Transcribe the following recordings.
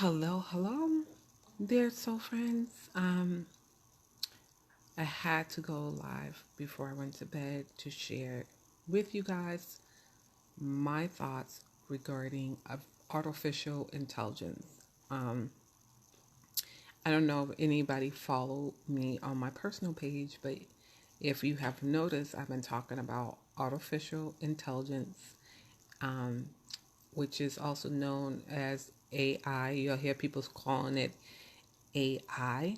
Hello, dear soul friends. I had to go live before I went to bed to share with you guys my thoughts regarding artificial intelligence. Um, I don't know if anybody followed me on my personal page, but if you have noticed, I've been talking about artificial intelligence, um, which is also known as AI. You'll hear people calling it AI.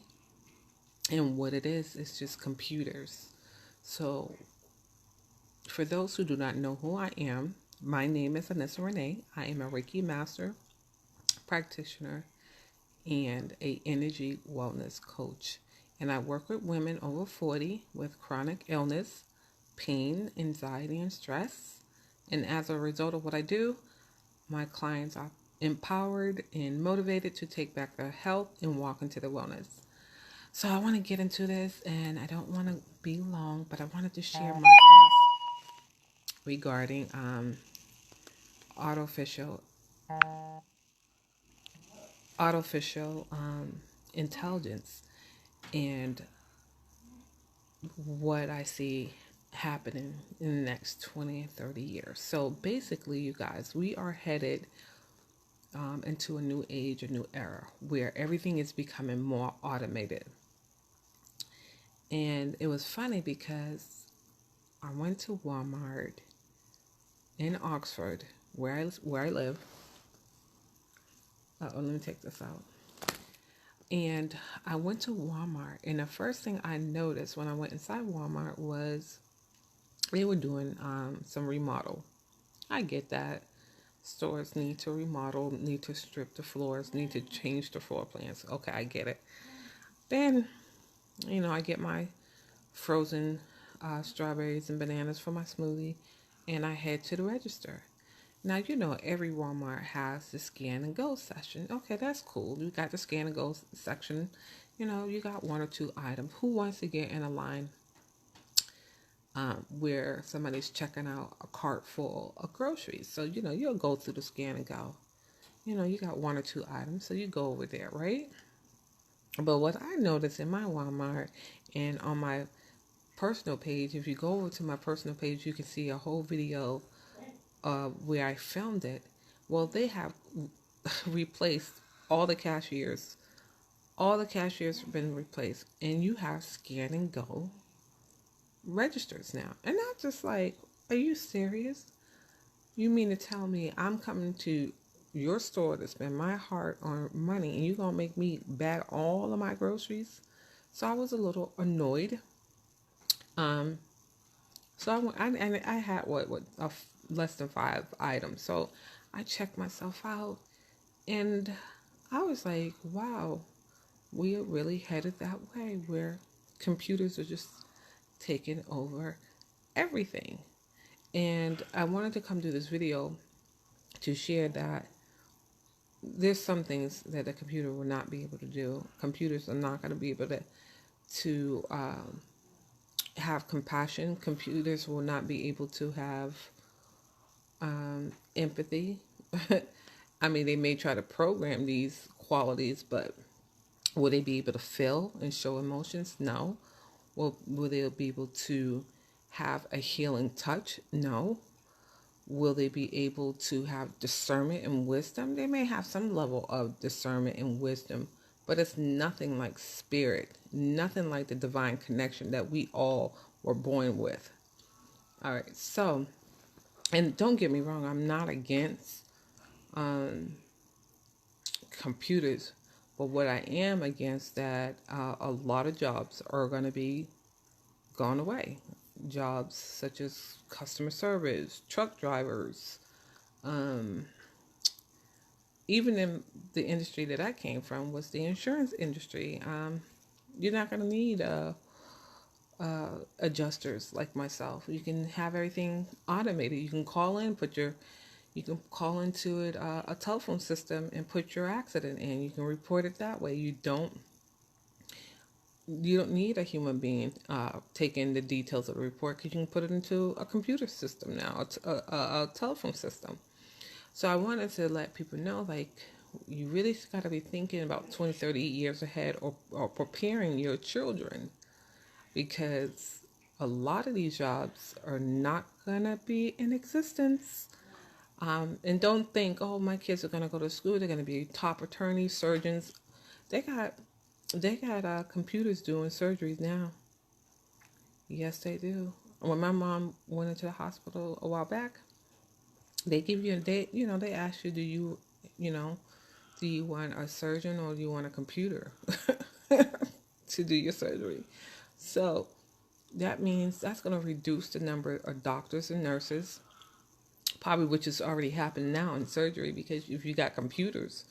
And what it is, it's just computers. So, for those who do not know who I am, my name is Anissa Renee. I am a Reiki Master practitioner and a energy wellness coach. And I work with women over 40 with chronic illness, pain, anxiety, and stress. And as a result of what I do, my clients are empowered and motivated to take back their health and walk into their wellness. So I want to get into this, and I don't want to be long, but I wanted to share my thoughts regarding artificial artificial intelligence and what I see happening in the next 20 and 30 years. So basically, you guys, we are headed into a new age, a new era, where everything is becoming more automated. And it was funny because I went to Walmart in Oxford, where I live. Let me take this out. And I went to Walmart, and the first thing I noticed when I went inside Walmart was they were doing some remodel. I get that. Stores need to remodel, need to strip the floors, need to change the floor plans. Okay, I get it. Then, I get my frozen strawberries and bananas for my smoothie, and I head to the register. Now, every Walmart has the scan and go section. Okay, that's cool. You got the scan and go section. You got one or two items. Who wants to get in a line where somebody's checking out a cart full of groceries? So, you'll go through the scan and go. You got one or two items, so you go over there, right? But what I noticed in my Walmart and on my personal page, if you go over to my personal page, you can see a whole video where I filmed it. Well, they have replaced all the cashiers. All the cashiers have been replaced, and you have scan and go registers now. And I'm just like, are you serious? You mean to tell me I'm coming to your store to spend my hard-earned money, and you gonna make me bag all of my groceries? So I was a little annoyed. Um, so I had less than 5 items. So I checked myself out, and I was like, wow, we are really headed that way where computers are just taking over everything. And I wanted to come to this video to share that there's some things that a computer will not be able to do. Computers are not going to be able to have compassion. Computers will not be able to have empathy. I mean, they may try to program these qualities, but will they be able to feel and show emotions? No. Will they be able to have a healing touch? No. Will they be able to have discernment and wisdom? They may have some level of discernment and wisdom, but it's nothing like spirit, nothing like the divine connection that we all were born with. All right, so, and don't get me wrong, I'm not against computers, but what I am against that a lot of jobs are going to be gone away. Jobs such as customer service, truck drivers, even in the industry that I came from was the insurance industry. You're not going to need adjusters like myself. You can have everything automated. You can call into it a telephone system and put your accident in. You can report it that way. You don't need a human being taking the details of the report, because you can put it into a computer system now, a telephone system. So I wanted to let people know, like, You really got to be thinking about 20, 30 years ahead, or preparing your children, because a lot of these jobs are not going to be in existence. And don't think, oh, my kids are going to go to school, they're going to be top attorneys, surgeons. They got computers doing surgeries now. Yes, they do. When my mom went into the hospital a while back, they give you they ask you, do you want a surgeon or do you want a computer to do your surgery? So that means that's going to reduce the number of doctors and nurses, probably, which is already happening now in surgery, because if you got computers,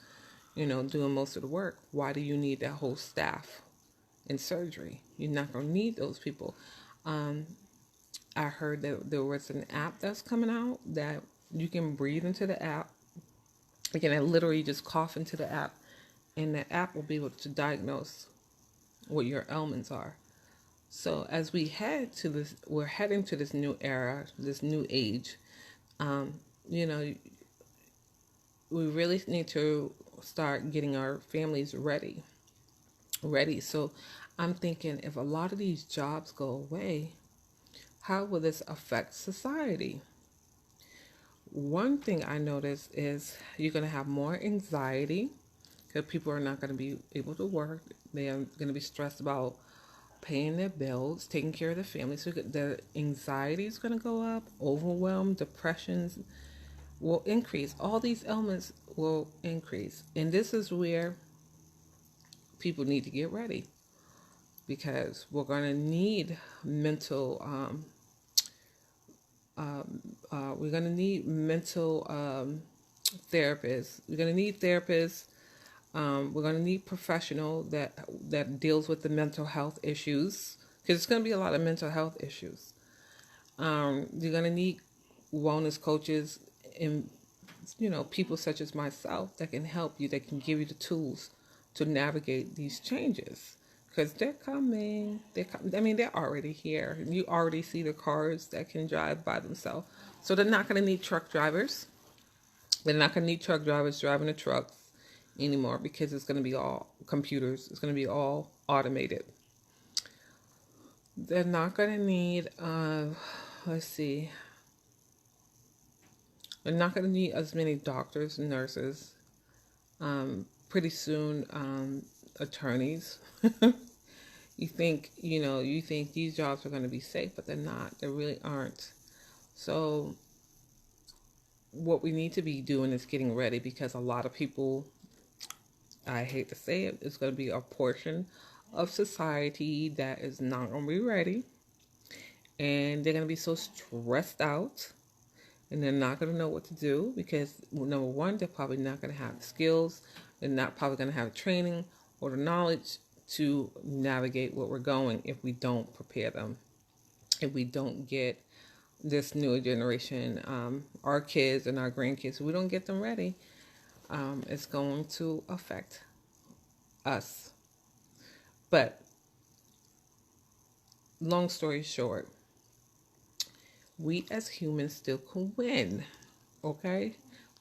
doing most of the work, why do you need that whole staff in surgery? You're not going to need those people. I heard that there was an app that's coming out that you can breathe into the app. You can literally just cough into the app, and the app will be able to diagnose what your ailments are. So as we're heading to this new era, this new age. We really need to start getting our families ready. So I'm thinking, if a lot of these jobs go away, how will this affect society? One thing I noticed is you're going to have more anxiety, because people are not going to be able to work. They are going to be stressed about paying their bills, taking care of their family. So the anxiety is going to go up, overwhelm, depressions will increase. All these ailments will increase. And this is where people need to get ready, because we're going to need mental we're going to need mental therapists. We're going to need therapists. We're going to need professional that deals with the mental health issues, because it's going to be a lot of mental health issues. You're going to need wellness coaches and people such as myself that can help you, that can give you the tools to navigate these changes, because they're coming. They're already here. You already see the cars that can drive by themselves. So they're not going to need truck drivers. They're not going to need truck drivers driving the trucks anymore, because it's going to be all computers. It's going to be all automated. They're not going to need, let's see, they're not going to need as many doctors and nurses. Pretty soon, attorneys. You think these jobs are going to be safe, but they're not. They really aren't. So what we need to be doing is getting ready, because a lot of people, I hate to say it, it's going to be a portion of society that is not going to be ready. And they're going to be so stressed out, and they're not going to know what to do, because, number one, they're probably not going to have the skills. They're not probably going to have training or the knowledge to navigate what we're going, if we don't prepare them. If we don't get this newer generation, our kids and our grandkids, if we don't get them ready, it's going to affect us. But long story short, we as humans still can win, okay?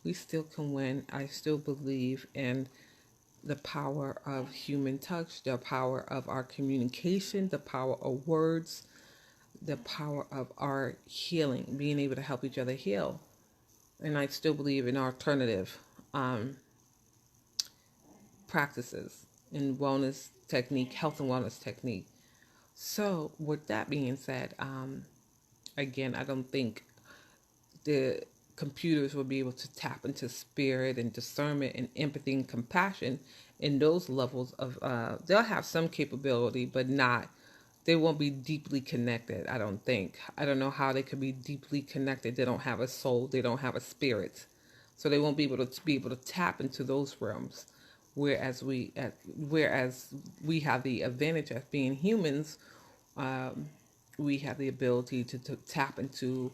We still can win. I still believe in the power of human touch, the power of our communication, the power of words, the power of our healing, being able to help each other heal. And I still believe in alternative practices in wellness technique, health and wellness technique. So with that being said, again, I don't think the computers will be able to tap into spirit and discernment and empathy and compassion in those levels of, they'll have some capability, but they won't be deeply connected, I don't think. I don't know how they could be deeply connected. They don't have a soul. They don't have a spirit. So they won't be able to tap into those realms. Whereas we have the advantage of being humans, we have the ability to tap into,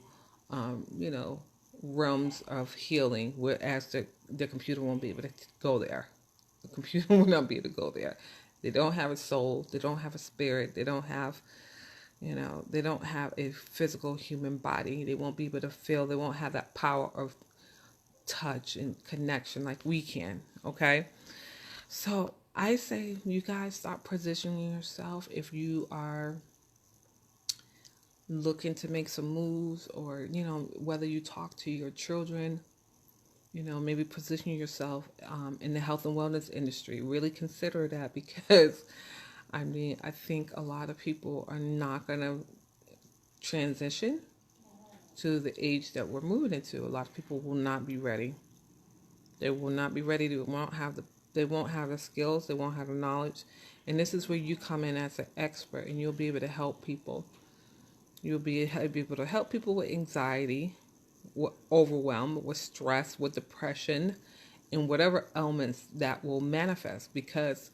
realms of healing, whereas the computer won't be able to go there. The computer will not be able to go there. They don't have a soul. They don't have a spirit. They don't have, they don't have a physical human body. They won't be able to feel. They won't have that power of touch and connection like we can. Okay. So I say you guys start positioning yourself if you are looking to make some moves, or whether you talk to your children, maybe position yourself in the health and wellness industry. Really consider that, because I think a lot of people are not going to transition to the age that we're moving into. A lot of people will not be ready. They will not be ready. They won't have the skills. They won't have the knowledge. And this is where you come in as an expert, and you'll be able to help people. You'll be able to help people with anxiety, with overwhelm, with stress, with depression, and whatever elements that will manifest because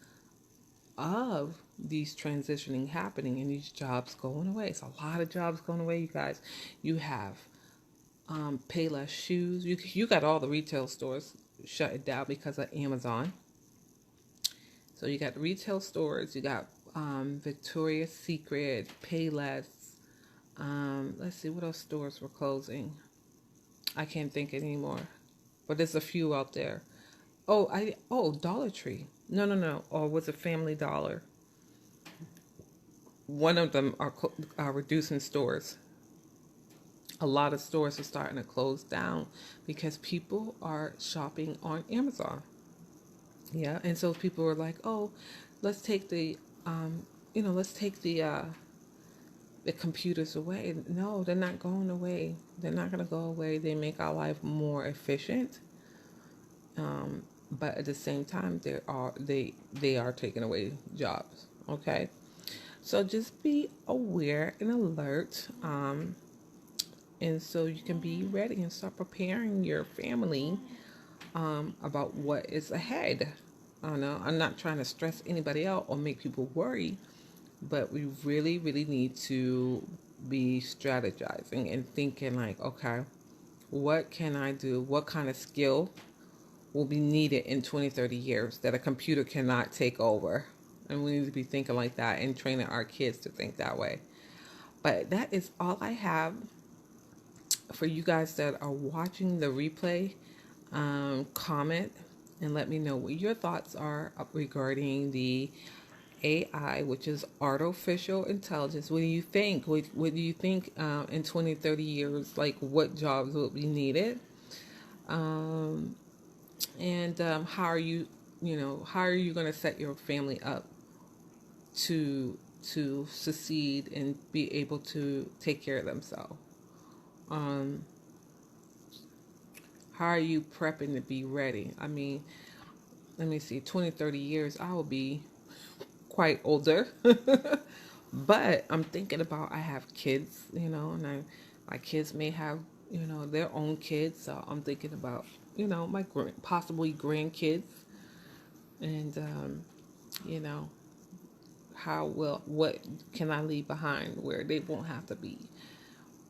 of these transitioning happening and these jobs going away. It's a lot of jobs going away, you guys. You have Payless Shoes. You got all the retail stores shutting down because of Amazon. So you got the retail stores. You got Victoria's Secret, Payless. Let's see, what else stores were closing? I can't think anymore, but there's a few out there. Dollar Tree. No. Or was it Family Dollar? One of them are reducing stores. A lot of stores are starting to close down because people are shopping on Amazon. Yeah, and so people were like, "Oh, let's take the computers away." No, they're not going away. They're not going to go away. They make our life more efficient. But at the same time, they are taking away jobs. Okay, so just be aware and alert, and so you can be ready and start preparing your family about what is ahead. I know I'm not trying to stress anybody out or make people worry, but we really, really need to be strategizing and thinking like, okay, what can I do? What kind of skill will be needed in 20, 30 years that a computer cannot take over? And we need to be thinking like that and training our kids to think that way. But that is all I have for you guys that are watching the replay. Comment and let me know what your thoughts are regarding the AI, which is artificial intelligence. What do you think? What do you think in 20, 30 years, like what jobs will be needed? And how are you going to set your family up to succeed and be able to take care of themselves? How are you prepping to be ready? I mean, let me see, 20, 30 years, I will be quite older. But I'm thinking about, I have kids, and my kids may have, their own kids. So I'm thinking about, my possibly grandkids. And, what can I leave behind where they won't have to be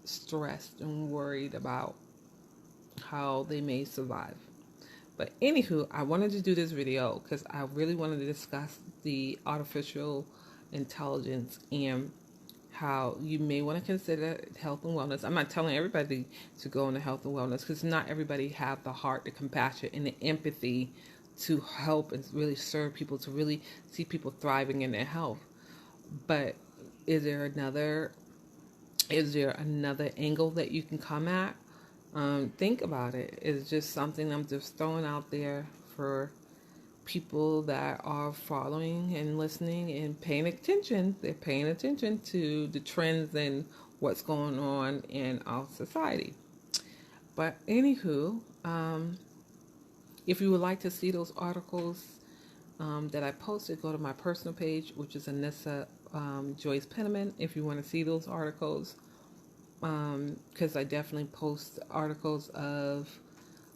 stressed and worried about how they may survive. But anywho, I wanted to do this video because I really wanted to discuss the artificial intelligence and how you may want to consider health and wellness. I'm not telling everybody to go into health and wellness because not everybody have the heart, the compassion, and the empathy to help and really serve people, to really see people thriving in their health. But is there another angle that you can come at? Think about it. It's just something I'm just throwing out there for people that are following and listening and paying attention. They're paying attention to the trends and what's going on in our society. But anywho, if you would like to see those articles that I posted, go to my personal page, which is Anissa Joyce Penniman. If you want to see those articles, because I definitely post articles of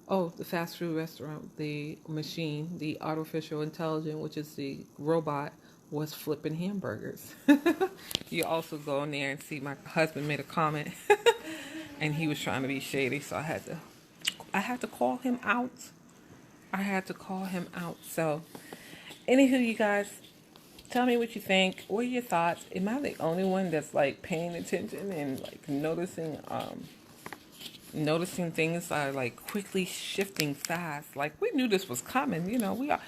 the fast food restaurant, the machine, the artificial intelligence, which is the robot, was flipping hamburgers. You also go in there and see my husband made a comment and he was trying to be shady, so I had to call him out. So anywho, you guys, tell me what you think. What are your thoughts? Am I the only one that's like paying attention and like noticing noticing things are like quickly shifting fast. Like we knew this was coming. We are,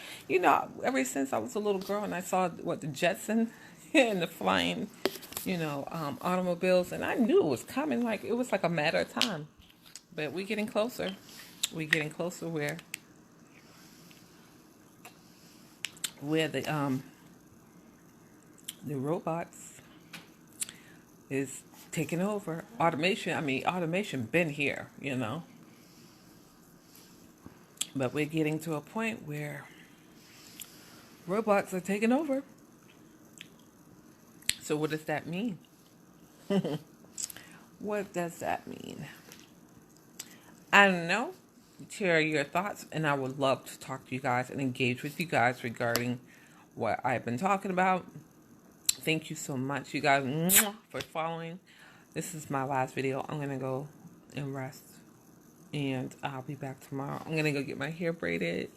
ever since I was a little girl and I saw what the Jetson and the flying, automobiles, and I knew it was coming. Like it was like a matter of time. But we're getting closer. We're getting closer where the robots is taking over. Automation been here, but we're getting to a point where robots are taking over. So what does that mean? What does that mean? I don't know. Share your thoughts, and I would love to talk to you guys and engage with you guys regarding what I've been talking about. Thank you so much, you guys, for following. This is my last video. I'm going to go and rest, and I'll be back tomorrow. I'm going to go get my hair braided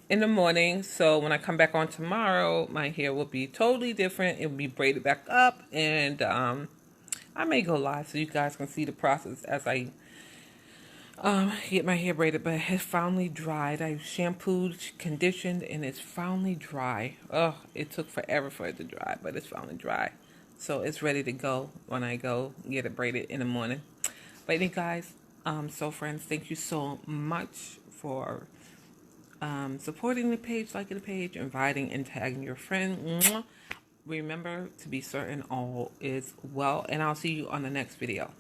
in the morning, so when I come back on tomorrow, my hair will be totally different. It will be braided back up, and I may go live so you guys can see the process as I get my hair braided. But it's finally dried. I shampooed, conditioned, and it's finally dry. Oh, it took forever for it to dry, but it's finally dry. So it's ready to go when I go get it braided in the morning. But anyway, guys, so friends, thank you so much for supporting the page, liking the page, inviting and tagging your friend. Remember to be certain all is well, and I'll see you on the next video.